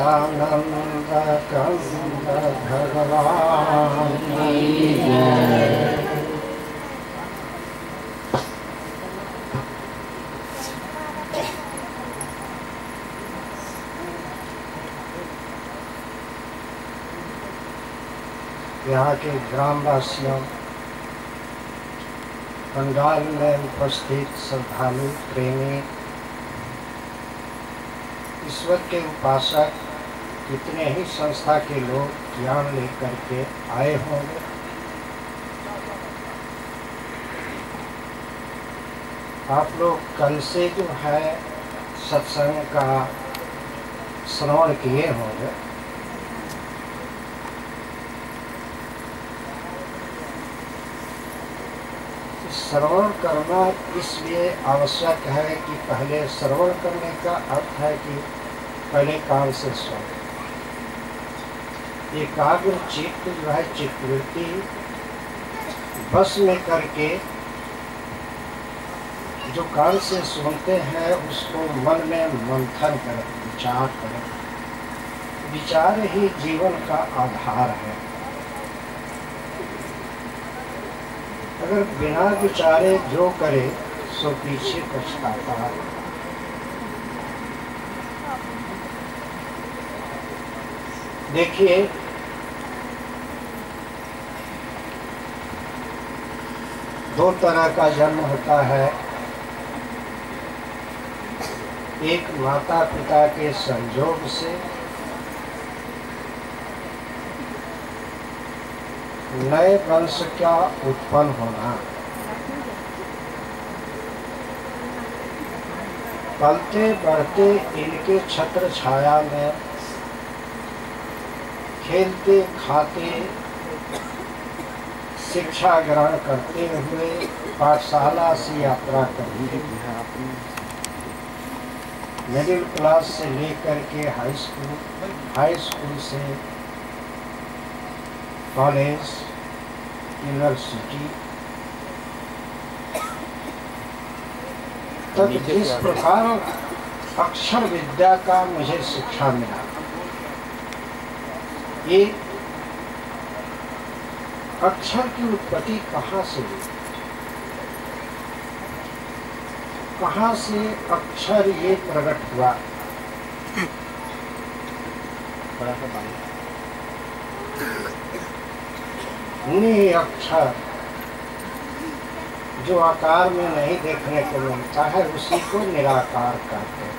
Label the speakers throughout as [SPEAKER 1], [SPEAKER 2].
[SPEAKER 1] सच्चिदानंद कंद भगवान की जय। यहाँ के ग्रामवासियों, पंडाल में उपस्थित श्रद्धालु, प्रेमी, ईश्वर के उपासक, कितने ही संस्था के लोग ज्ञान लेकर के आए होंगे। आप लोग कल से जो है सत्संग का श्रवण किए होंगे। श्रवण करना इसलिए आवश्यक है कि पहले श्रवण करने का अर्थ है कि पहले कान से सुनो। एकाग्र चित्त जो है, चित्तवृत्ति बस में करके जो कान से सुनते हैं उसको मन में मंथन करें, विचार करें। विचार ही जीवन का आधार है। अगर बिना विचारे जो करे सो पीछे पछताता है। देखिए, दो तरह का जन्म होता है। एक माता पिता के संयोग से, नए वंश का उत्पन्न होना। पलते बढ़ते इनके छत्र छाया में खेलते खाते शिक्षा ग्रहण करते हुए पाठशाला से यात्रा करते हैं। मिडिल क्लास से लेकर के हाई स्कूल से कॉलेज, यूनिवर्सिटी तक जिस प्रकार अक्षर विद्या का मुझे शिक्षा मिला, ये अक्षर की उत्पत्ति कहाँ से हुई, कहाँ से अक्षर ये प्रकट हुआ। अक्षर जो आकार में नहीं देखने को मिलता है उसी को निराकार कहते हैं।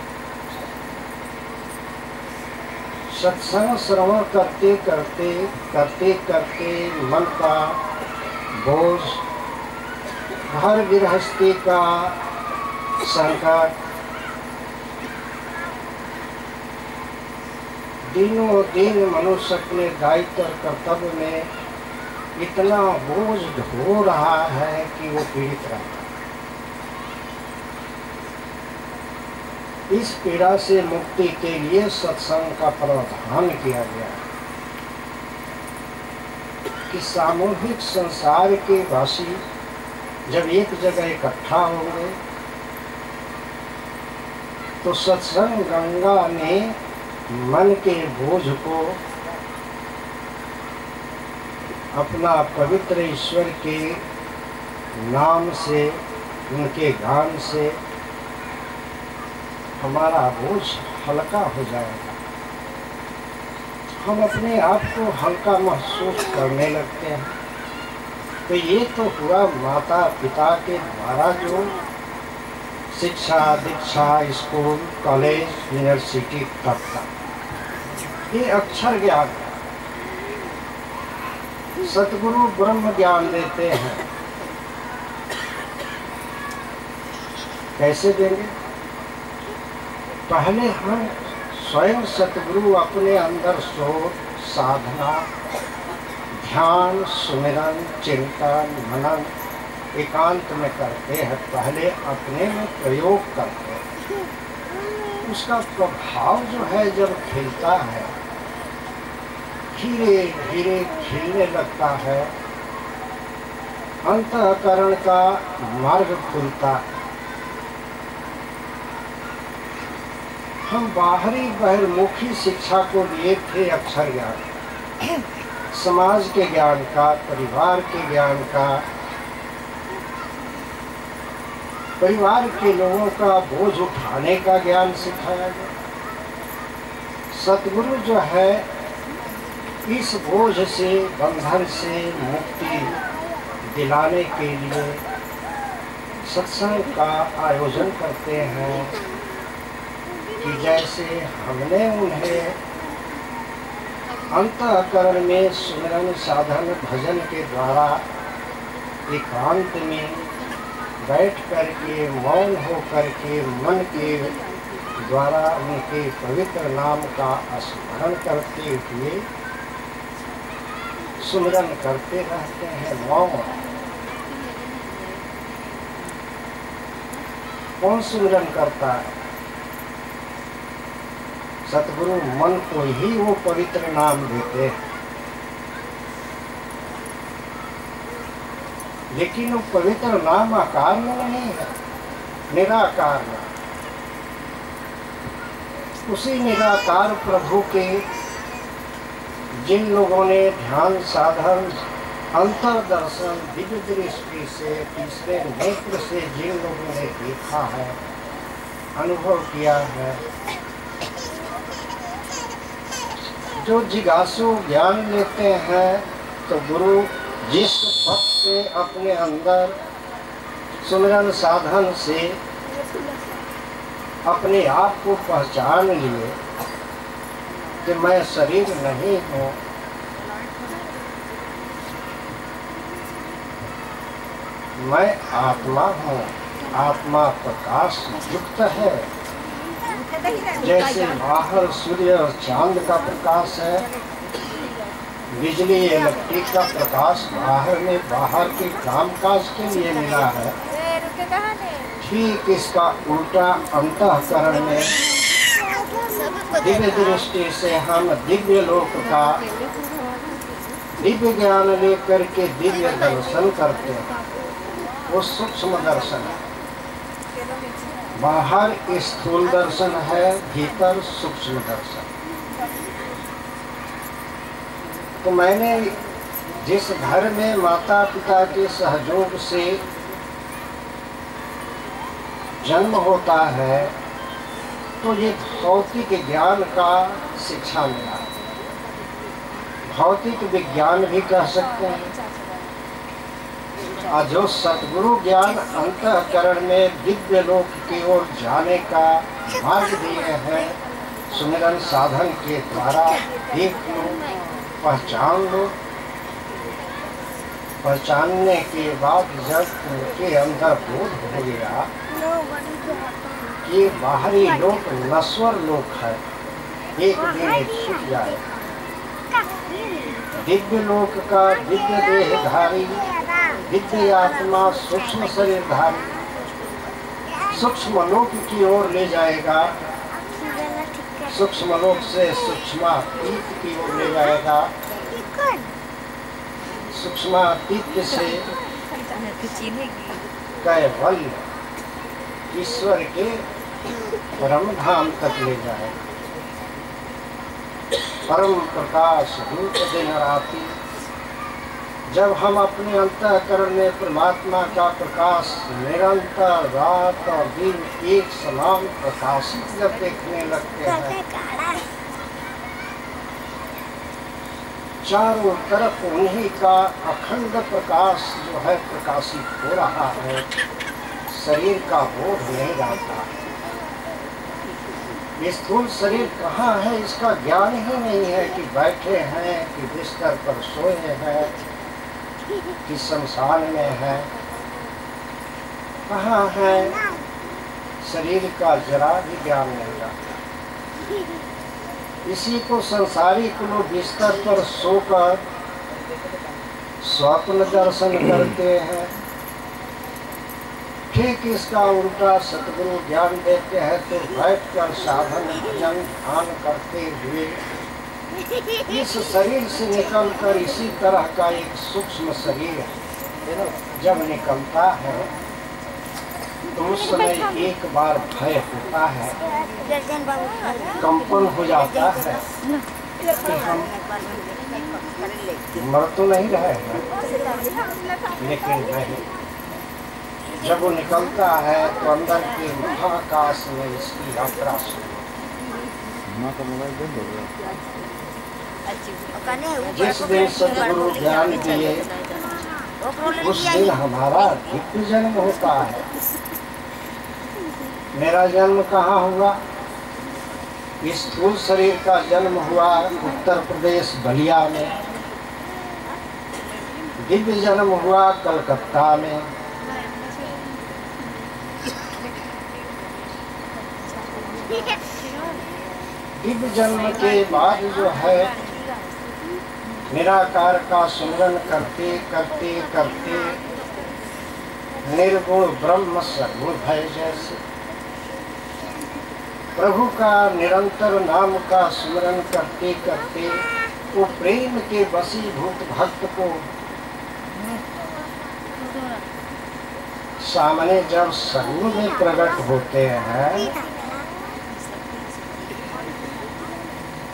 [SPEAKER 1] सत्संग श्रवण करते करते मन का बोझ, घर गृहस्थी का संकट, दिनों दिन मनुष्य अपने दायित्व और कर्तव्य में इतना बोझ ढो रहा है कि वो पीड़ित रहता है। इस पीड़ा से मुक्ति के लिए सत्संग का प्रावधान किया गया है कि सामूहिक संसार के वासी जब एक जगह इकट्ठा होंगे तो सत्संग गंगा ने मन के बोझ को अपना पवित्र ईश्वर के नाम से, उनके गान से हमारा बोझ हल्का हो जाएगा। हम अपने आप को हल्का महसूस करने लगते हैं। तो ये तो हुआ माता पिता के द्वारा जो शिक्षा दीक्षा, स्कूल, कॉलेज, यूनिवर्सिटी तक का ये अक्षर ज्ञान है। सतगुरु ब्रह्म ज्ञान देते हैं। कैसे देंगे? पहले हम स्वयं सतगुरु अपने अंदर सोच, साधना, ध्यान, सुमिरन, चिंतन, मनन एकांत में करते हैं। पहले अपने में प्रयोग करते हैं। उसका प्रभाव जो है जब खिलता है, धीरे धीरे खिलने लगता है, अंतःकरण का मार्ग खुलता है। हम बाहरी बहिर्मुखी शिक्षा को लिए थे, अक्षर ज्ञान, समाज के ज्ञान का, परिवार के ज्ञान का, परिवार के लोगों का बोझ उठाने का ज्ञान सिखाया गया। सतगुरु जो है इस बोझ से, बंधन से मुक्ति दिलाने के लिए सत्संग का आयोजन करते हैं कि जैसे हमने उन्हें अंतःकरण में सुमिरन साधन भजन के द्वारा एकांत में बैठ करके मौन हो करके मन के द्वारा उनके पवित्र नाम का स्मरण करते हुए सुमिरन करते रहते हैं। मौन कौन सुमिरन करता है? सतगुरु मन को ही वो पवित्र नाम देते हैं, लेकिन वो पवित्र नाम आकार में नहीं है, निराकार में। उसी निराकार प्रभु के जिन लोगों ने ध्यान साधन अंतर्दर्शन दिव्य दृष्टि से, तीसरे नेत्र से जिन लोगों ने देखा है, अनुभव किया है, जो जिज्ञासु ज्ञान लेते हैं, तो गुरु जिस पथ से अपने अंदर सुमिरन साधन से अपने आप को पहचान लिए कि मैं शरीर नहीं हूँ, मैं आत्मा हूँ, आत्मा प्रकाश युक्त है। जैसे बाहर सूर्य और चांद का प्रकाश है, बिजली इलेक्ट्रिक का प्रकाश बाहर में बाहर के कामकाज के लिए मिला है, ठीक इसका उल्टा अंतःकरण में दिव्य दृष्टि से हम दिव्य लोक का दिव्य ज्ञान लेकर के दिव्य दर्शन करते हैं। वो सूक्ष्म दर्शन है, बाहर स्थूल दर्शन है, भीतर सूक्ष्म दर्शन। तो मैंने जिस घर में माता पिता के सहयोग से जन्म होता है, तो ये भौतिक ज्ञान का शिक्षा मिला, भौतिक विज्ञान भी कह सकते हैं। और जो सतगुरु ज्ञान अंतःकरण में दिव्य लोक की ओर जाने का मार्ग दिए हैं, सुमिरन साधन के द्वारा देख लो, पहचान लो। पहचानने के बाद जब उनके अंदर बोध हो गया कि बाहरी लोक नश्वर लोक है, एक दिन छूट जाए, दिव्य लोक का दिव्य देहधारी, दिव्य आत्मा सूक्ष्म शरीरधारी सूक्ष्म लोक की ओर ले जाएगा, सूक्ष्म लोक से सूक्ष्मातीत की ओर ले जाएगा, सूक्ष्मातीत से कैवल्य ईश्वर के परम धाम तक ले जाएगा। परम प्रकाश रूप दिन राति, जब हम अपने अंतःकरण में परमात्मा का प्रकाश निरंतर रात और दिन एक समान प्रकाशित जब देखने लगते हैं, चारों तरफ उन्हीं का अखंड प्रकाश जो है प्रकाशित हो रहा है, शरीर का बोध नहीं रहता। ये स्थूल शरीर कहाँ है इसका ज्ञान ही नहीं है, कि बैठे हैं, कि बिस्तर पर सोए हैं, कि शमशान में है, कहाँ है, शरीर का जरा भी ज्ञान नहीं रहता। इसी को संसारिक लोग बिस्तर पर सोकर स्वप्न दर्शन करते हैं। ठीक इसका उल्टा सतगुरु ज्ञान देते हैं तो बैठकर साधन भजन ध्यान करते हुए इस शरीर से निकलकर इसी तरह का एक सूक्ष्म शरीर जब निकलता है तो उस समय एक बार भय होता है, कंपन हो जाता है कि हम मर तो नहीं रहे हैं, लेकिन नहीं, जब वो निकलता है तो अंदर के महाकाश में इसकी यात्रा शुरू। जिस दिन सदगुरु ज्ञान दिए उस दिन हमारा दिव्य जन्म होता है। मेरा जन्म कहाँ हुआ? इस स्थूल शरीर का जन्म हुआ उत्तर प्रदेश बलिया में। दिव्य जन्म हुआ कलकत्ता में। दिव्य जन्म के बाद जो है निराकार का सुमिरन करते करते करते निर्गुण ब्रह्म सगुण भय जैसे प्रभु का निरंतर नाम का सुमिरन करते करते वो प्रेम के वशीभूत भक्त को सामने जब सगुण में प्रकट होते हैं,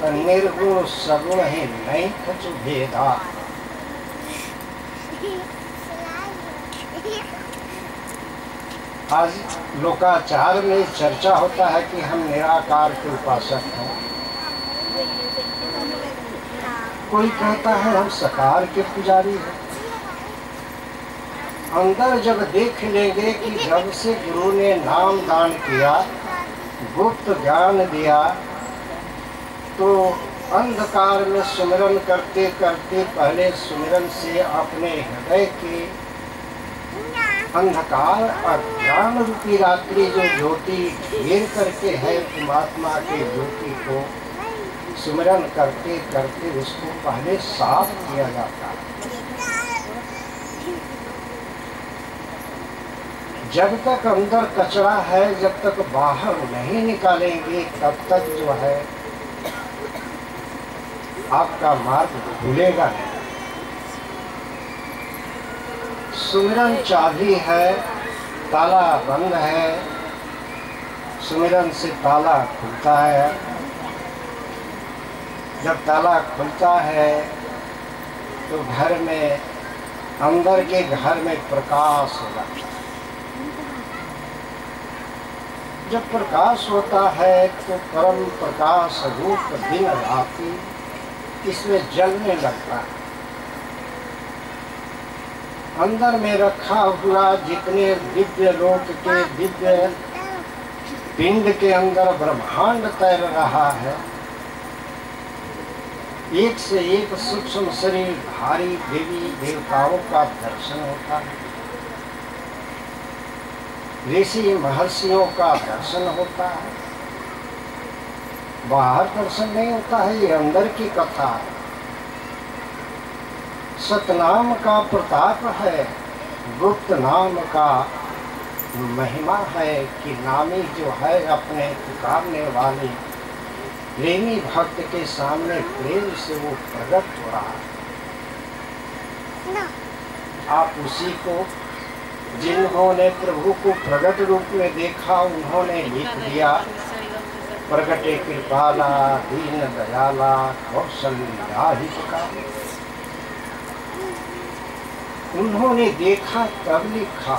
[SPEAKER 1] निर्गुण सगुण ही नहीं कछु भेदा। आज लोकाचार में चर्चा होता है कि हम निराकार के उपासक हैं, कोई कहता है हम साकार के पुजारी हैं। अंदर जब देख लेंगे कि जब से गुरु ने नाम दान किया, गुप्त ज्ञान दिया, तो अंधकार में सुमिरन करते करते पहले सुमिरन से अपने हृदय के अंधकार अज्ञान रूपी रात्रि जो ज्योति घेर करके है परमात्मा के ज्योति को सुमिरन करते करते उसको पहले साफ किया जाता है। जब तक अंदर कचरा है, जब तक बाहर नहीं निकालेंगे, तब तक जो है आपका मार्ग खुलेगा नहीं। सुमिरन चाबी है, ताला बंद है, सुमिरन से ताला खुलता है। जब ताला खुलता है तो घर में, अंदर के घर में प्रकाश होगा। जब प्रकाश होता है तो परम प्रकाश रूप दिन राति इसमें जलने लगता है। अंदर में रखा हुआ जितने दिव्य लोक के दिव्य पिंड के अंदर ब्रह्मांड तैर रहा है, एक से एक सूक्ष्म शरीर भारी देवी देवताओं का दर्शन होता है, ऋषि महर्षियों का दर्शन होता है। बाहर दर्शन नहीं होता है, ये अंदर की कथा है। सतनाम का प्रताप है, गुप्त नाम का महिमा है कि नामी जो है अपने पुकारने वाले प्रेमी भक्त के सामने प्रेम से वो प्रकट हो रहा है। आप उसी को, जिन्होंने प्रभु को प्रकट रूप में देखा, उन्होंने लिख दिया, प्रगटे कृपाला दीन दयाला कौशल्या हितका। उन्होंने देखा तब लिखा,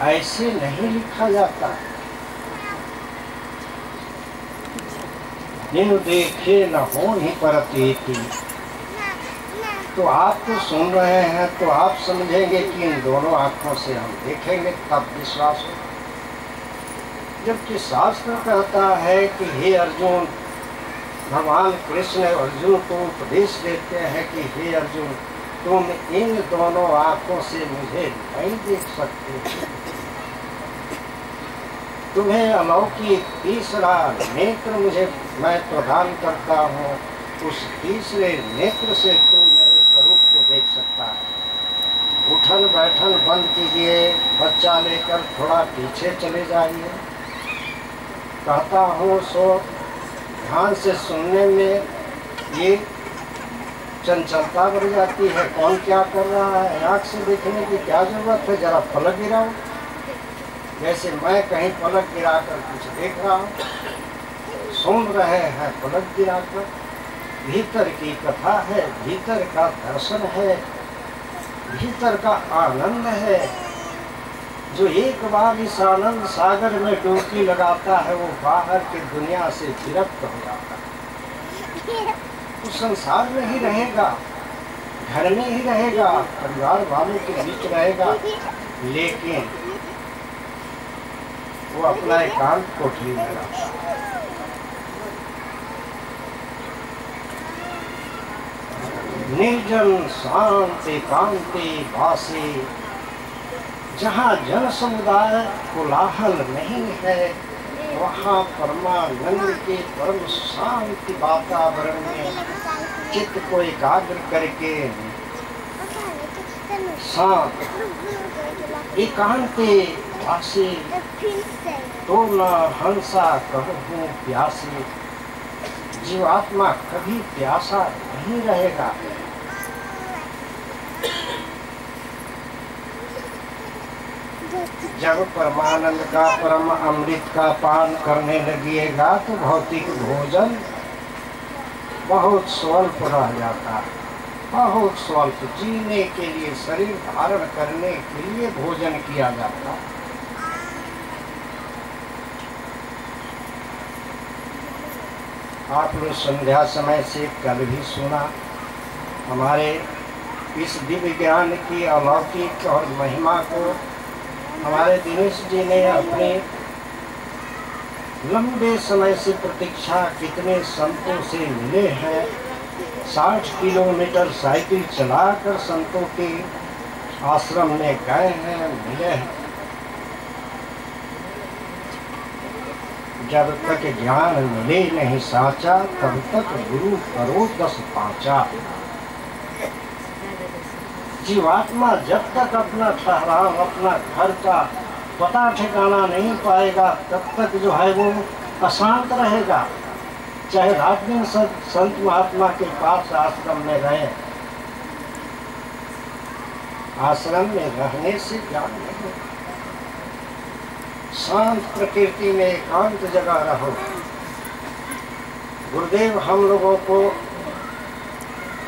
[SPEAKER 1] ऐसे नहीं लिखा जाता। जिन देखे न हो ही परतीति। तो आप तो सुन रहे हैं तो आप समझेंगे कि इन दोनों आंखों से हम देखेंगे तब विश्वास हो। जबकि शास्त्र कहता है कि हे अर्जुन, भगवान कृष्ण अर्जुन को उपदेश देते हैं कि हे अर्जुन, तुम इन दोनों आंखों से मुझे नहीं देख सकते, तुम्हें अलौकिक तीसरा नेत्र मुझे मैं प्रदान करता हूँ, उस तीसरे नेत्र से तुम मेरे स्वरूप को देख सकता है। उठन बैठन बंद कीजिए, बच्चा लेकर थोड़ा पीछे चले जाइए। कहता हूँ सो ध्यान से सुनने में ये चंचलता बढ़ जाती है। कौन क्या कर रहा है, आँख से देखने की क्या जरूरत है, जरा पलक गिराओ। जैसे मैं कहीं पलक गिराकर कुछ देख रहा हूँ, सुन रहे हैं पलक गिराकर, भीतर की कथा है, भीतर का दर्शन है, भीतर का आनंद है। जो एक बार इस आनंद सागर में डुबकी लगाता है वो बाहर की दुनिया से विरक्त हो जाता है। वो संसार में ही रहेगा, घर में ही रहेगा, परिवार वालों के बीच रहेगा, लेकिन वो अपना एकांत कोठरी में रहता है। निर्जन शांत एकांति वासी, जहाँ जन समुदाय कोलाहल नहीं है, वहाँ परमानंद के परम शांति वातावरण में चित्त को एकाग्र करके शांत एकांति वासी, तो न हंसा कहूँ प्यासी, जीवात्मा कभी प्यासा नहीं रहेगा। जब परमानंद का परम अमृत का पान करने लगिएगा तो भौतिक भोजन बहुत स्वल्प रह जाता है, बहुत स्वल्प। जीने के लिए, शरीर धारण करने के लिए भोजन किया जाता है। आप लोग संध्या समय से कल भी सुना, हमारे इस दिव्य ज्ञान की अलौकिक और महिमा को हमारे दिनेश जी ने अपने लंबे समय से प्रतीक्षा कितने संतों से मिले हैं। 60 किलोमीटर साइकिल चलाकर संतों के आश्रम में गए हैं, मिले हैं। जब तक ज्ञान मिले नहीं साचा, तब तक गुरु करो 10 पाँचा। जीवात्मा जब तक अपना ठहराव, अपना घर का पता ठिकाना नहीं पाएगा, तब तक जो है वो अशांत रहेगा। चाहे रात दिन संत महात्मा के पास आश्रम में रहे, आश्रम में रहने से ज्ञान नहीं। शांत प्रकृति में एकांत जगह रहो। गुरुदेव हम लोगों को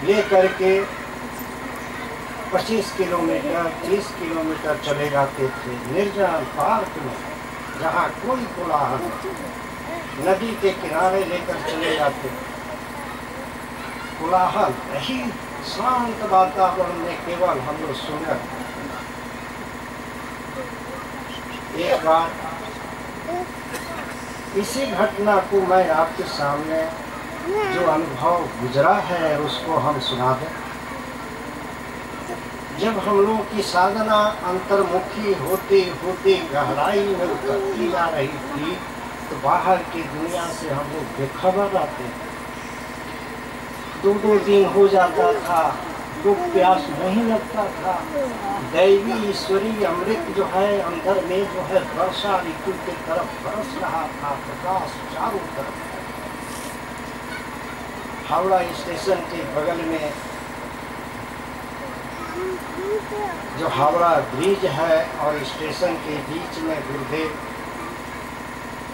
[SPEAKER 1] ले करके 25 किलोमीटर 30 किलोमीटर चले जाते थे निर्जन पार्क में, जहाँ कोई कोलाहल नहीं, नदी के किनारे लेकर चले जाते। कोलाहल नहीं, शांत वातावरण में केवल हम लोग सुने। एक बार इसी घटना को मैं आपके सामने जो अनुभव गुजरा है उसको हम सुना दें। जब हम लोगों की साधना अंतर्मुखी होते होते गहराई में उतरती जा रही थी, तो बाहर की दुनिया से हम लोग बेखबर रहते थे। 2-2 दिन हो जाता था, भूख प्यास नहीं लगता था। दैवी ईश्वरी अमृत जो है अंदर में जो है वर्षा ऋतु के तरफ बरस रहा था, प्रकाश चारों तरफ। हावड़ा स्टेशन के बगल में जो हावड़ा ब्रिज है और स्टेशन के बीच में गुरुदेव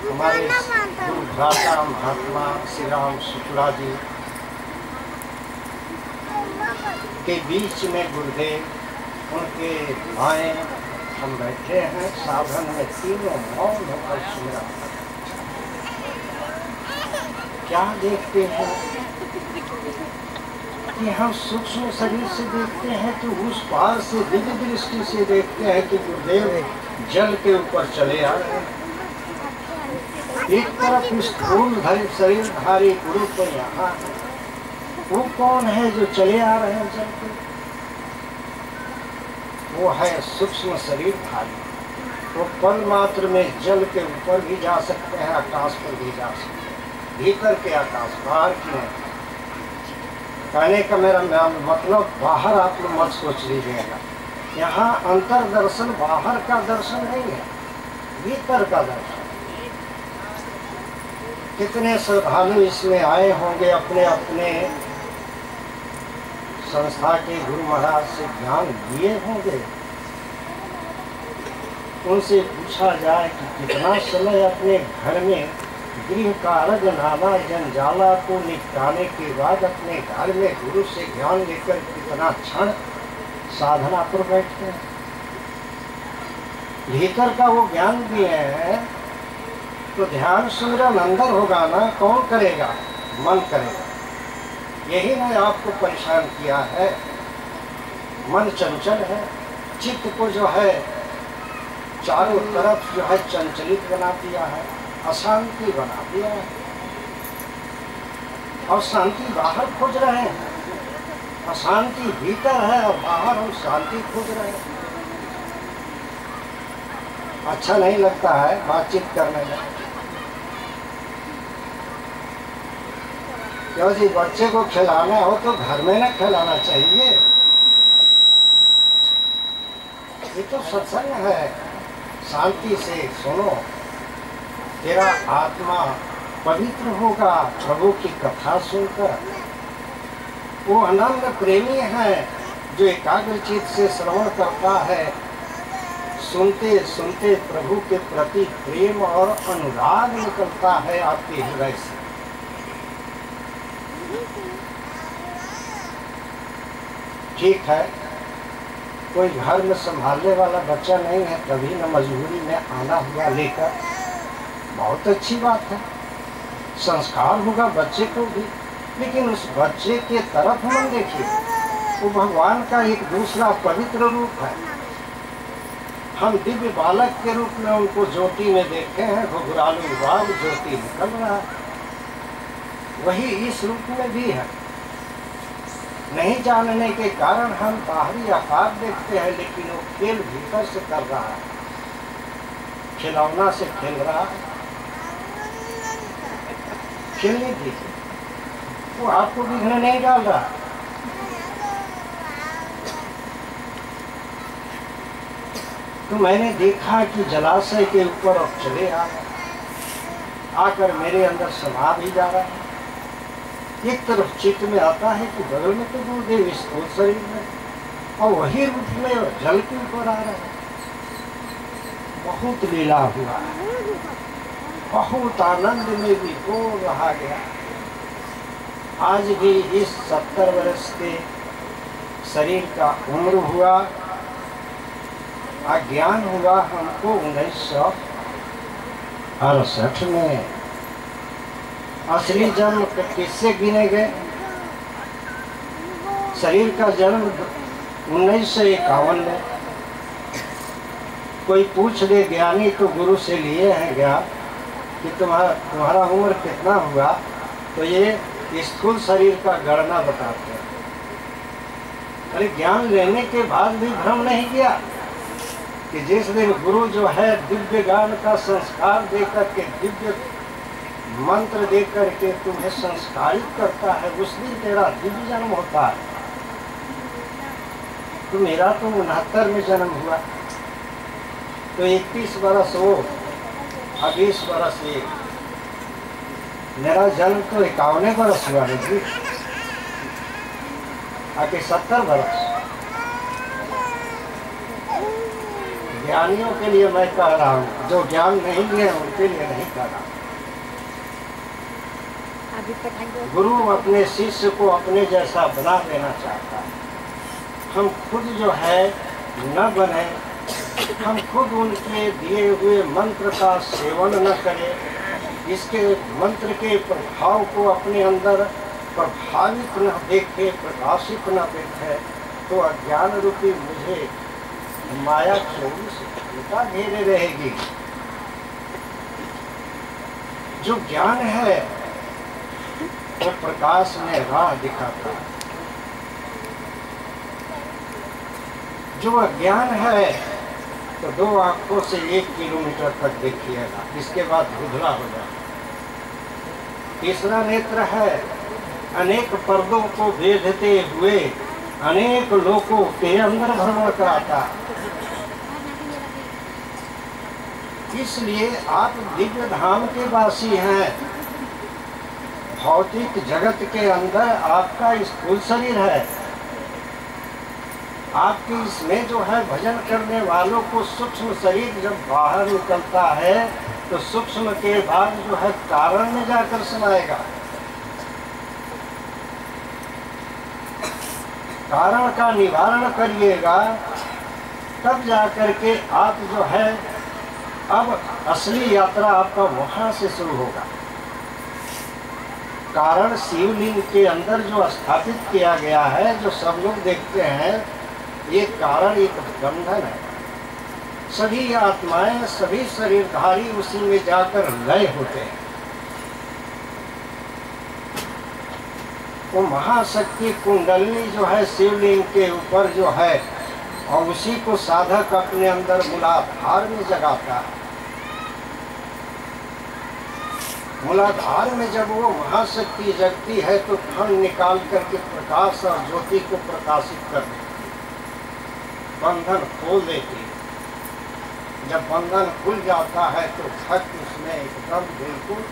[SPEAKER 1] हमारे गुरु भ्राता महात्मा श्री राम शुक्ला जी के बीच में गुरुदेव, उनके भाई हम बैठे हैं साधन में, तीनों मौन होकर सुन रहा था। क्या देखते हैं कि हम सूक्ष्म शरीर से देखते हैं तो उस पार से दिव्य दृष्टि से देखते हैं कि गुरुदेव जल के ऊपर चले आ रहे हैं। एक तरफ स्थूल शरीरधारी गुरु तो यहाँ है, वो कौन है जो चले आ रहे हैं जल के? वो है सूक्ष्म शरीरधारी। वो पल मात्र में जल के ऊपर भी जा सकते हैं, आकाश पर भी जा सकते हैं, भीतर के आकाश, बाहर की नहीं। कहने का मेरा मतलब बाहर आप लोग मत सोच लीजिएगा। यहाँ अंतर दर्शन बाहर का दर्शन नहीं है, भीतर का दर्शन। कितने श्रद्धालु इसमें आए होंगे, अपने अपने संस्था के गुरु महाराज से ज्ञान लिए होंगे। उनसे पूछा जाए कि कितना समय अपने घर में गृह कार्य नाना जंजाला को निपटाने के बाद अपने घर में गुरु से ज्ञान लेकर कितना क्षण साधना पर बैठते हैं। भीतर का वो ज्ञान भी है तो ध्यान सुमिरन अंदर होगा ना, कौन करेगा? मन करेगा। यही ने आपको परेशान किया है। मन चंचल है, चित्त को जो है चारों तरफ जो है चंचलित बना दिया है, अशांति बना दिया है। और शांति बाहर खोज रहे हैं, अशांति भीतर है और बाहर हम शांति खोज रहे हैं। अच्छा नहीं लगता है बातचीत करने में। क्यों जी, बच्चे को खिलाना हो तो घर में ना खिलाना चाहिए। ये तो सत्संग है, शांति से सुनो, तेरा आत्मा पवित्र होगा प्रभु की कथा सुनकर। वो अनंत प्रेमी है जो एकाग्रचित से श्रवण करता है, सुनते सुनते प्रभु के प्रति प्रेम और अनुराग निकलता है आपके हृदय से। ठीक है, कोई घर में संभालने वाला बच्चा नहीं है तभी न मजबूरी में आना हुआ लेकर, बहुत अच्छी बात है। संस्कार होगा बच्चे को भी, लेकिन उस बच्चे के तरफ मन देखिए, वो भगवान का एक दूसरा पवित्र रूप है। हम दिव्य बालक के रूप में उनको ज्योति में देखे हैं, घुघरालू बाग ज्योति निकल रहा है, वही इस रूप में भी है। नहीं जानने के कारण हम बाहरी आकार देखते हैं, लेकिन वो खेल भीतर से कर रहा है, खिलौना से खेल रहा है। खेलने दीजिए, वो आपको बिगड़ने नहीं डाल रहा। तो मैंने देखा कि जलाशय के ऊपर अब चले आकर मेरे अंदर समा भी जा रहा है। एक तरफ चित्त में आता है कि बगल में तो गुरुदेव स्थूल शरीर में, और वही रूप में जल के ऊपर आ रहा है। बहुत लीला हुआ है, बहुत आनंद में भी हो रहा गया। आज भी इस 70 वर्ष के शरीर का उम्र हुआ, अज्ञान हुआ हमको 1968 में। असली जन्म किससे गिने गए? शरीर का जन्म 1951 में। कोई पूछ ले ज्ञानी तो गुरु से लिए हैं ज्ञान कि तुम्हारा उम्र कितना हुआ, तो ये स्थूल शरीर का गणना बताते हैं। अरे ज्ञान लेने के बाद भी भ्रम नहीं किया कि जिस दिन गुरु जो है दिव्य ज्ञान का संस्कार देकर के, दिव्य मंत्र देकर के तुम्हें संस्कारित करता है, उस दिन तेरा दिव्य जन्म होता है। तो मेरा तो 69 में जन्म हुआ, तो 31 बरस वो और 20 बरस ये, मेरा जन्म तो 51 बरस हुआ है जी, आके 70 बरस। ज्ञानियों के लिए मैं कह रहा हूँ, जो ज्ञान नहीं लिए उनके लिए नहीं कह रहा। गुरु अपने शिष्य को अपने जैसा बना देना चाहता है। हम खुद जो है न बने, हम खुद उनके दिए हुए मंत्र का सेवन न करें, इसके मंत्र के प्रभाव को अपने अंदर प्रभावित न देखे, प्रकाशित न देखे, तो अज्ञान रूपी मुझे माया 24 घंटा घेरे रहेगी। जो ज्ञान है वो प्रकाश में राह दिखाता है, जो अज्ञान है तो 2 आंखों से 1 किलोमीटर तक देखिएगा, इसके बाद धुंधला हो जाए। तीसरा नेत्र है, अनेक पर्दों को भेदते हुए अनेक लोगों के अंदर भ्रमण कराता है। इसलिए आप दिव्य धाम के वासी हैं। भौतिक जगत के अंदर आपका स्थूल शरीर है, आपके इसमें जो है भजन करने वालों को सूक्ष्म शरीर जब बाहर निकलता है तो सूक्ष्म के बाद जो है कारण में जाकर समाएगा। कारण का निवारण करिएगा तब जाकर के आप जो है अब असली यात्रा आपका वहां से शुरू होगा। कारण शिवलिंग के अंदर जो स्थापित किया गया है, जो सब लोग देखते हैं, ये कारण एक बंधन है। सभी आत्माएं, सभी शरीरधारी उसी में जाकर लय होते हैं। वो महाशक्ति कुंडलनी जो है शिवलिंग के ऊपर जो है, और उसी को साधक अपने अंदर मूलाधार में जगाता है। मूलाधार में जब वो महाशक्ति जगती है तो धन निकाल करके प्रकाश और ज्योति को प्रकाशित कर देती है, बंधन खोल देती है। जब बंधन खुल जाता है तो भक्त उसमें एकदम बिल्कुल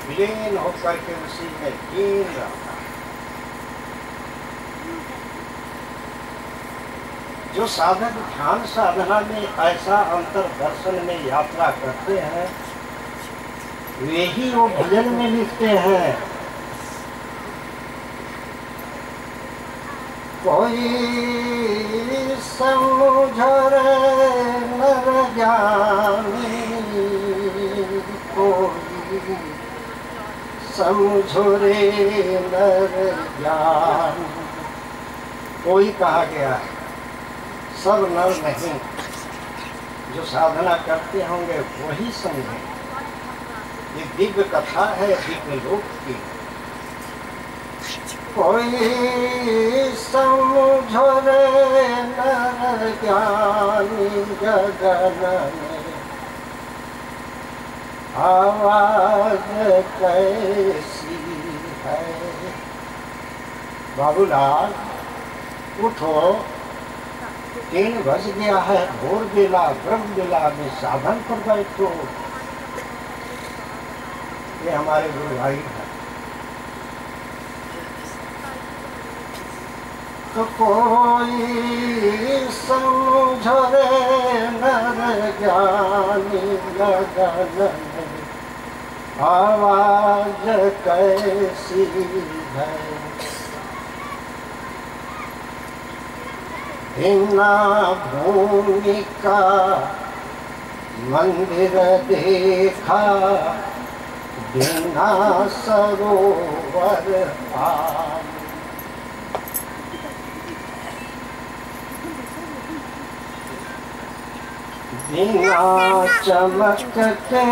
[SPEAKER 1] विलीन होकर के उसी में लीन रहता है। जो साधक ध्यान साधना में ऐसा अंतर दर्शन में यात्रा करते हैं, वे ही वो भजन में लिखते हैं। कोई समझे नर ज्ञानी, कोई समझो रे नर ज्ञानी। कोई कहा गया है, सब नर नहीं। जो साधना करते होंगे वही समझे। ये दिव्य कथा है दिव्य लोक की। कोई समझो रे नर ज्ञानी, गगन में आवाज कैसी है। बाबूलाल उठो, 3 बज गया है, भोर बेला ब्रह्म बेला में साधन पर बैठो। ये हमारे गुरु भाई हैं। तो कोई समझो रे नर ज्ञानी, गगन में आवाज कैसी है। बिना भूमि का मंदिर देखा, बिना सरोवर पानी। बिना चमक के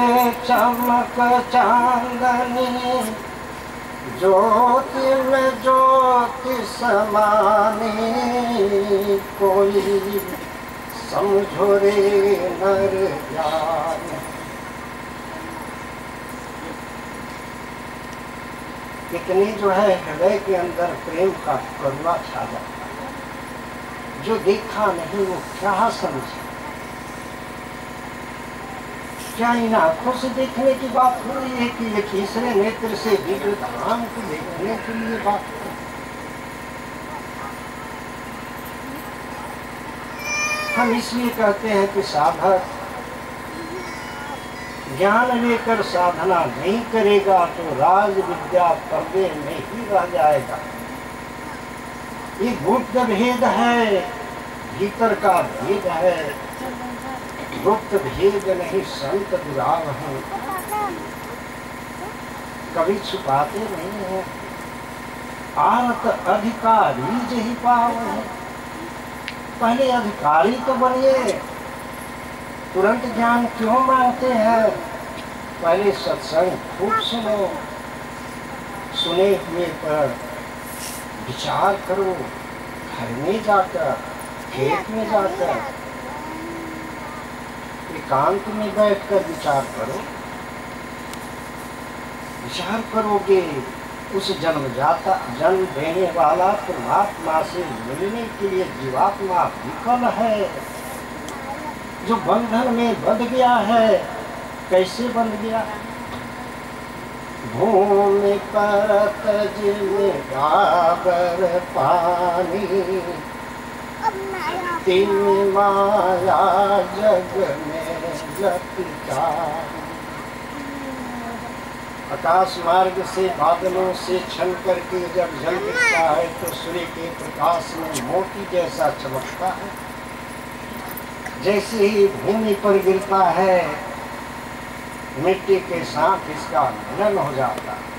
[SPEAKER 1] चमक चांदनी, ज्योति में ज्योति समानी। कोई समझो रे नर ज्ञानी। कितनी जो है हृदय के अंदर प्रेम का करुणा छा जाता है। जो देखा नहीं वो क्या समझे। क्या इन आंखों से देखने की बात हो रही है कि ये तीसरे नेत्र से दिव्य धाम को देखने के लिए बात हो रही है। हम इसलिए कहते हैं कि साधक ज्ञान लेकर साधना नहीं करेगा तो राज विद्या पर्दे में ही रह जाएगा। ये गुप्त भेद है, भीतर का भेद है। गुप्त भेद नहीं संत दुराव है, कभी छुपाते नहीं है। आरत अधिकारी जही पाव है। पहले अधिकारी तो बनिए, तुरंत ज्ञान क्यों मांगते हैं? पहले सत्संग खूब सुनो, सुने हुए पर विचार करो। घर में जाकर, खेत में जाकर, एकांत में बैठकर विचार करो। विचार करोगे उस जन्म देने वाला परमात्मा से मिलने के लिए जीवात्मा विकल है, जो बंधन में बंध गया है। कैसे बंध गया? भूमि परत जिन गागर पानी, तीन माया जग में लपटा। आकाश मार्ग से बादलों से छन करके जब जल गिरता है तो सूर्य के प्रकाश में मोती जैसा चमकता है। जैसे ही भूमि पर गिरता है मिट्टी के साथ इसका मिलन हो जाता है।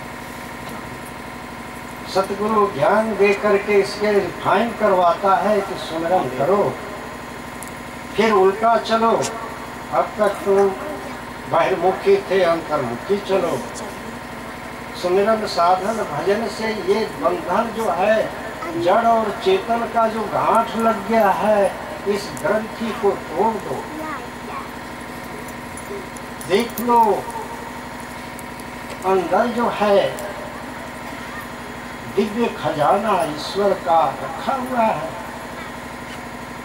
[SPEAKER 1] सतगुरु ज्ञान दे करके इसके रिफाइन करवाता है कि सुमिरन करो, फिर उल्टा चलो। अब तक तुम बहिर्मुखी थे, अंतर्मुखी चलो। सुमिरन साधन भजन से ये बंधन जो है जड़ और चेतन का जो गांठ लग गया है, इस ग्रंथि को तोड़ दो। देख लो अंदर जो है दिव्य खजाना ईश्वर का रखा हुआ है।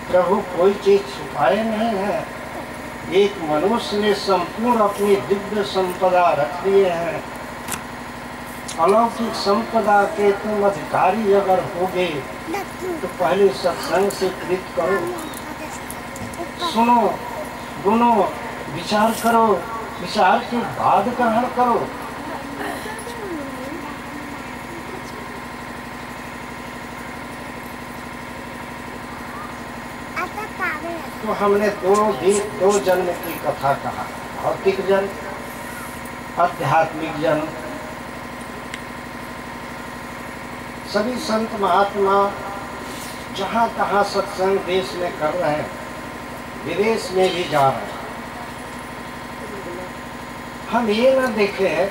[SPEAKER 1] प्रभु कोई चीज छुपाए नहीं है। एक मनुष्य ने संपूर्ण अपनी दिव्य संपदा रख लिए हैं। अलौकिक संपदा के तुम अधिकारी अगर होगे तो पहले सत्संग से प्रीत करो, सुनो, गुनो, विचार करो, विचार के बाद ग्रहण करो। तो हमने दो जन्म की कथा कहा, भौतिक जन्म, आध्यात्मिक जन्म। सभी संत महात्मा जहाँ तहाँ सत्संग देश में कर रहे हैं, विदेश में भी जा रहे हैं। हम ये न देखें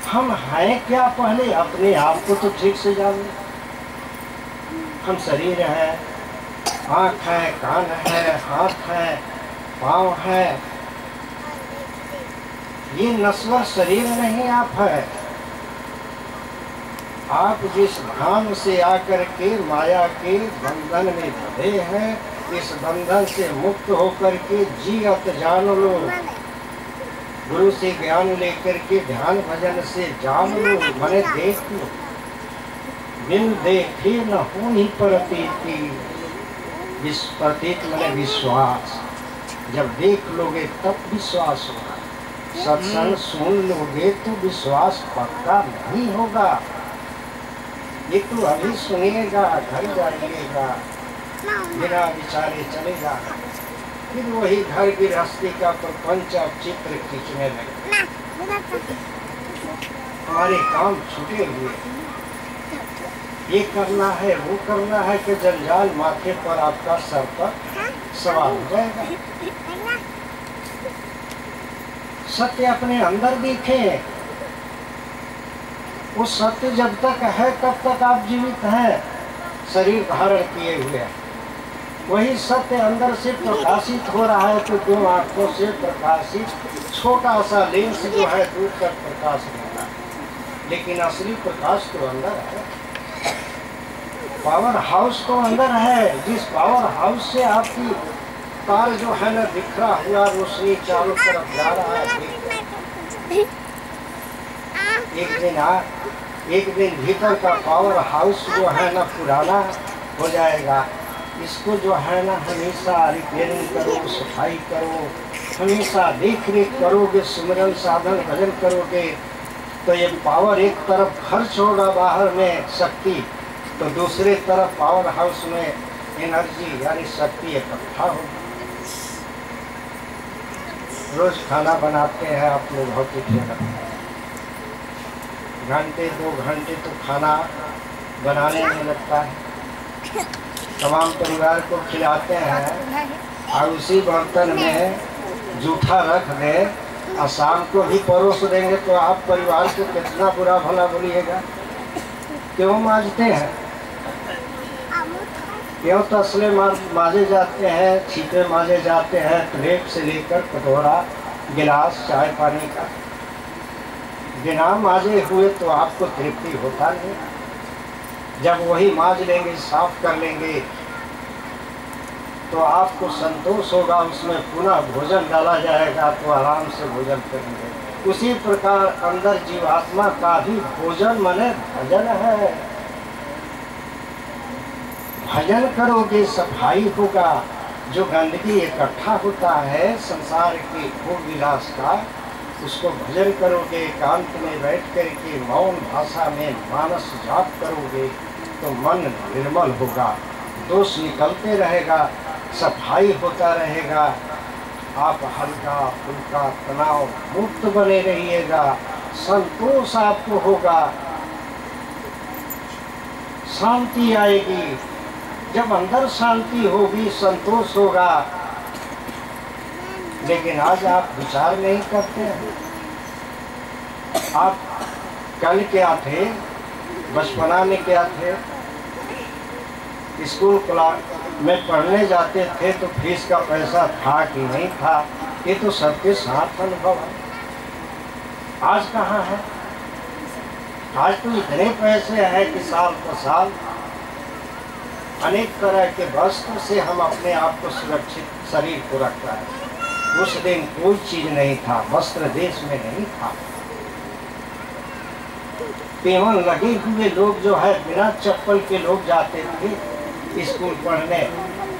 [SPEAKER 1] हम हैं क्या, पहले अपने आप को तो ठीक से जाने। हम शरीर है, आँख है, कान है, हाथ है, पाँव है। ये नश्वर शरीर नहीं आप है। आप जिस धाम से आकर के माया के बंधन में बंधे हैं, इस बंधन से मुक्त होकर के जियत जान लो। गुरु से ज्ञान लेकर के ध्यान भजन से जान लो, मने देख लो। बिन देखे न होनी प्रतीति, प्रतीत मने विश्वास। जब देख लोगे तब विश्वास होगा। सत्संग सुन लोगे तो विश्वास पक्का नहीं होगा। ये तो अभी सुनिएगा, घर जाइएगा, बिना विचारे चलेगा, फिर वही घर गृहस्थी का प्रपंच अब चित्र खींचने लगे। हमारे काम छूटे हुए, ये करना है, वो करना है, कि जंजाल माथे पर आपका सर पर सवार हो जाएगा। सत्य अपने अंदर देखें। वो सत्य जब तक है तब तक आप जीवित हैं, शरीर धारण किए हुए हैं। वही सत्य अंदर से प्रकाशित हो रहा है तो दो आंखों से प्रकाशित छोटा सा लेंस जो है दूर तक प्रकाश देता है, लेकिन असली प्रकाश तो अंदर है। पावर हाउस तो अंदर है। जिस पावर हाउस से आपकी तार जो है ना बिखरा हुआ रोशनी चारों तरफ जा रहा है, एक दिन भीतर का पावर हाउस जो है ना पुराना हो जाएगा। इसको जो है ना हमेशा रिपेयरिंग करो, सफाई करो, हमेशा देख रेख करोगे, सुमिरन साधन भजन करोगे तो ये पावर एक तरफ खर्च होगा बाहर में शक्ति, तो दूसरे तरफ पावर हाउस में एनर्जी यानी शक्ति इकट्ठा होगी। रोज खाना बनाते हैं आप लोग भौतिक जगत, घंटे 2 घंटे तो खाना बनाने में लगता है। तमाम परिवार को खिलाते हैं और उसी बर्तन में जूठा रख दें और शाम को भी परोस देंगे तो आप परिवार को कितना बुरा भला बोलिएगा। क्यों मांजते हैं? क्यों तसले मांजे जाते हैं, छीपे मांजे जाते हैं, प्लेट से लेकर कटोरा, गिलास, चाय पानी का। बिना मांजे हुए तो आपको तृप्ति होता नहीं। जब वही मांज लेंगे, साफ कर लेंगे तो आपको संतोष होगा, उसमें पुनः भोजन डाला जाएगा तो आराम से भोजन करेंगे। उसी प्रकार अंदर जीवात्मा का भी भोजन माने भजन है। भजन करोगे सफाई होगा। जो गंदगी इकट्ठा होता है संसार के भोग विलास का, उसको भजन करोगे, एकांत में बैठ कर के मौन भाषा में मानस जाप करोगे तो मन निर्मल होगा, दोष निकलते रहेगा, सफाई होता रहेगा। आप हल्का फुल्का तनाव मुक्त बने रहिएगा, संतोष आपको होगा, शांति आएगी। जब अंदर शांति होगी संतोष होगा। लेकिन आज आप विचार नहीं करते हैं। आप कल क्या थे, बचपना में क्या थे, स्कूल क्लास में पढ़ने जाते थे तो फीस का पैसा था कि नहीं था, ये तो सबके साथ अनुभव है। आज कहाँ है? आज तो इतने पैसे हैं कि साल पर साल अनेक तरह के वस्त्र से हम अपने आप को सुरक्षित शरीर को रखता है। उस दिन कोई चीज नहीं था, वस्त्र देश में नहीं था। पेवन लगे हुए लोग जो है बिना चप्पल के लोग जाते थे स्कूल पढ़ने।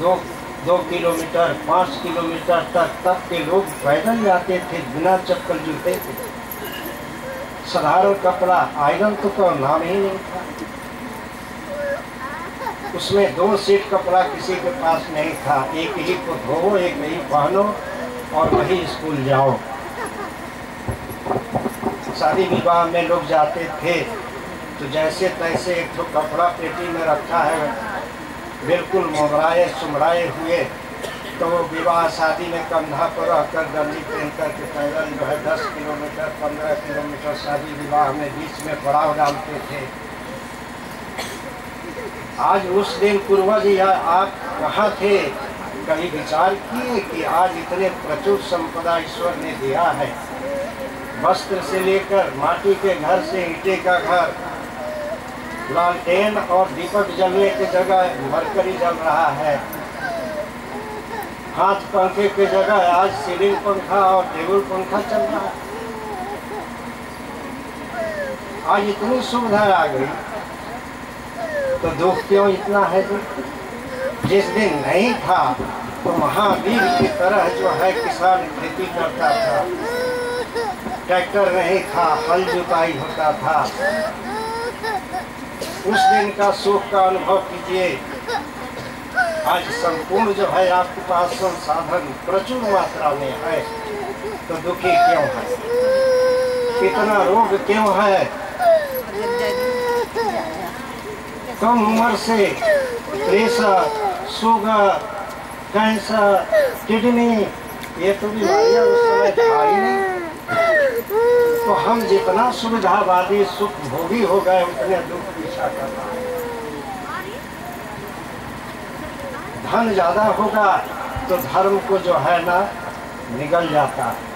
[SPEAKER 1] 2 किलोमीटर 5 किलोमीटर तक के लोग पैदल जाते थे बिना चप्पल जूते थे। साधारण कपड़ा, आयरन तो कोई नाम ही नहीं था। उसमें 2 सेट कपड़ा किसी के पास नहीं था, एक ही को धो, एक ही पहनो और वही स्कूल जाओ। शादी विवाह में लोग जाते थे तो जैसे तैसे एक तो कपड़ा पेटी में रखा है, बिल्कुल मोगराए सुमराए हुए, तो वो विवाह शादी में कंधा पर रखकर गंजी पहन करके पैदल जो है 10 किलोमीटर 15 किलोमीटर शादी विवाह में बीच में पड़ाव डालते थे। आज उस दिन पूर्वज या आप कहाँ थे? कभी विचार किए कि आज इतने प्रचुर संपदा ईश्वर ने दिया है। वस्त्र से लेकर माटी के घर से ईंटे का घर, लालटेन और दीपक जलने की जगह मरकरी जल रहा है। हाथ पंखे की जगह आज सीलिंग पंखा और टेबल पंखा चल रहा है। आज इतनी सुविधा आ गई तो दुख क्यों इतना है? जिस दिन नहीं था तो महावीर की तरह जो है किसान खेती करता था, ट्रैक्टर नहीं था, हल जुताई होता था। उस दिन का सुख का अनुभव कीजिए। आज संपूर्ण जो है आपके पास संसाधन प्रचुर मात्रा में है तो दुखी क्यों है? कितना रोग क्यों है? कम उम्र से प्रेशर, शुगर, कैंसर, किडनी, ये तो बीमारियां उस समय था ही नहीं। तो हम जितना सुविधावादी सुख भोगी हो गए उतने दुख पीछा कर रहा है। धन ज्यादा होगा तो धर्म को जो है ना निगल जाता है।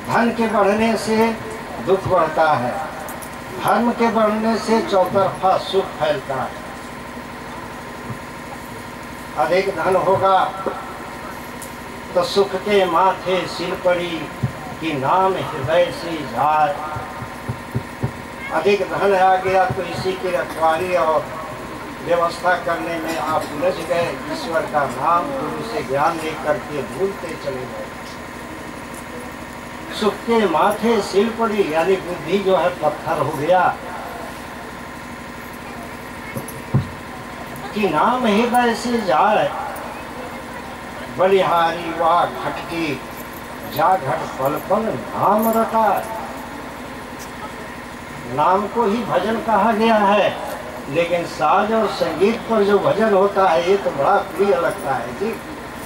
[SPEAKER 1] धन के बढ़ने से दुख बढ़ता है, धर्म के बढ़ने से चौतरफा सुख फैलता है। अधिक धन होगा तो सुख के माथे सिर पड़ी कि नाम हृदय से जाए। अधिक धन आ गया तो इसी की रखवाली और व्यवस्था करने में आप उलझ गए, ईश्वर का नाम गुरु से ज्ञान लेकर के भूलते चले गए। सुख के माथे सिर पड़ी यानी बुद्धि जो है पत्थर हो गया कि नाम हृदय से जाए। बलिहारी वाह घटकी जा घट पल पल नाम रटा। नाम को ही भजन कहा गया है, लेकिन साज और संगीत पर जो भजन होता है ये तो बड़ा प्रिय लगता है जी।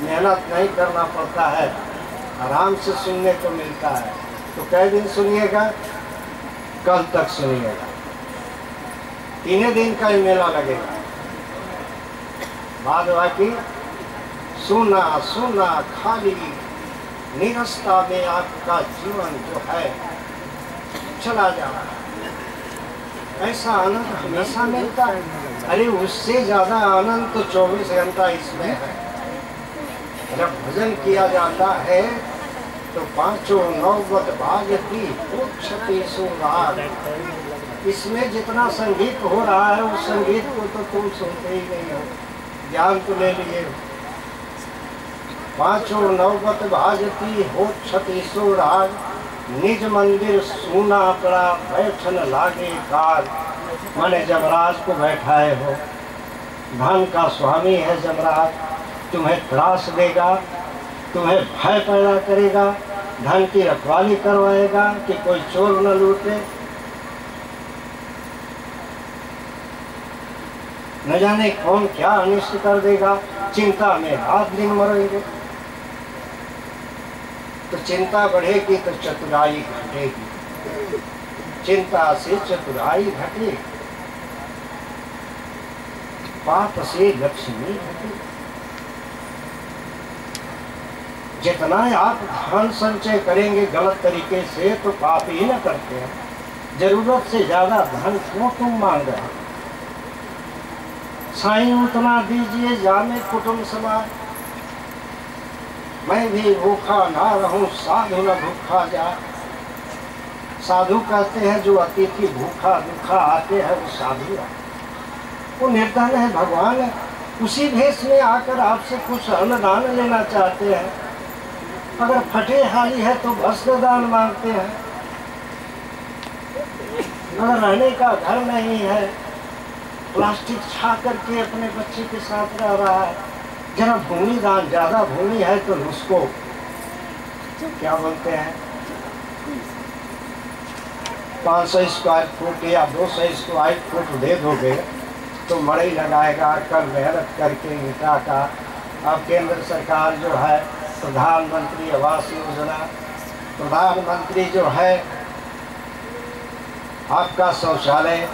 [SPEAKER 1] मेहनत नहीं करना पड़ता है, आराम से सुनने को मिलता है। तो कै दिन सुनिएगा? कल तक सुनिएगा। 3 दिन का ही मेला लगेगा। बाद बाकी सुना सुना खाली निरस्ता में आपका जीवन जो है चला जा रहा है। ऐसा आनंद हमेशा मिलता है। अरे उससे ज्यादा आनंद तो 24 घंटा इसमें है। जब भजन किया जाता है तो 5 नौबत भाग्यती उच्छति सुराग इसमें जितना संगीत हो रहा है उस संगीत को तो तुम सुनते ही नहीं हो, ज्ञान तो ले लिए हो। पांचों नौबत भाजती हो छत्तीसों राग, निज मंदिर सूना पड़ा बैठन लागे काग। माने जमराज को बैठाए हो, धन का स्वामी है जमराज, तुम्हें त्रास देगा, तुम्हें भय पैदा करेगा, धन की रखवाली करवाएगा कि कोई चोर न लूटे, न जाने कौन क्या अनिष्ट कर देगा, चिंता में रात दिन मरेंगे। तो चिंता बढ़ेगी तो चतुराई घटेगी, चिंता से चतुराई घटेगी, पाप से लक्ष्मी घटेगी। जितना आप धन संचय करेंगे गलत तरीके से तो पाप ही न करते हैं। जरूरत से ज्यादा धन क्यों तुम मांग रहे हो? साईं उतना दीजिए जाने कुटुंब समाज, मैं भी भूखा ना रहूं साधु न भूखा जा। साधु कहते हैं जो अतिथि भूखा दुखा आते हैं वो साधु है, वो निर्धन है, भगवान है। उसी भेष में आकर आपसे कुछ अन्नदान लेना चाहते हैं, अगर फटे हाली है तो वस्त्र दान मांगते हैं, अगर रहने का घर नहीं है प्लास्टिक छा करके अपने बच्चे के साथ रह रहा है, जरा भूमि दान, ज्यादा भूमि है तो उसको क्या बोलते हैं 500 स्क्वायर फुट या 200 स्क्वायर फुट दे दोगे तो मड़ई लगाएगा, कर मेहनत करके ईंटा का। अब केंद्र सरकार जो है प्रधानमंत्री आवास योजना, प्रधानमंत्री जो है आपका शौचालय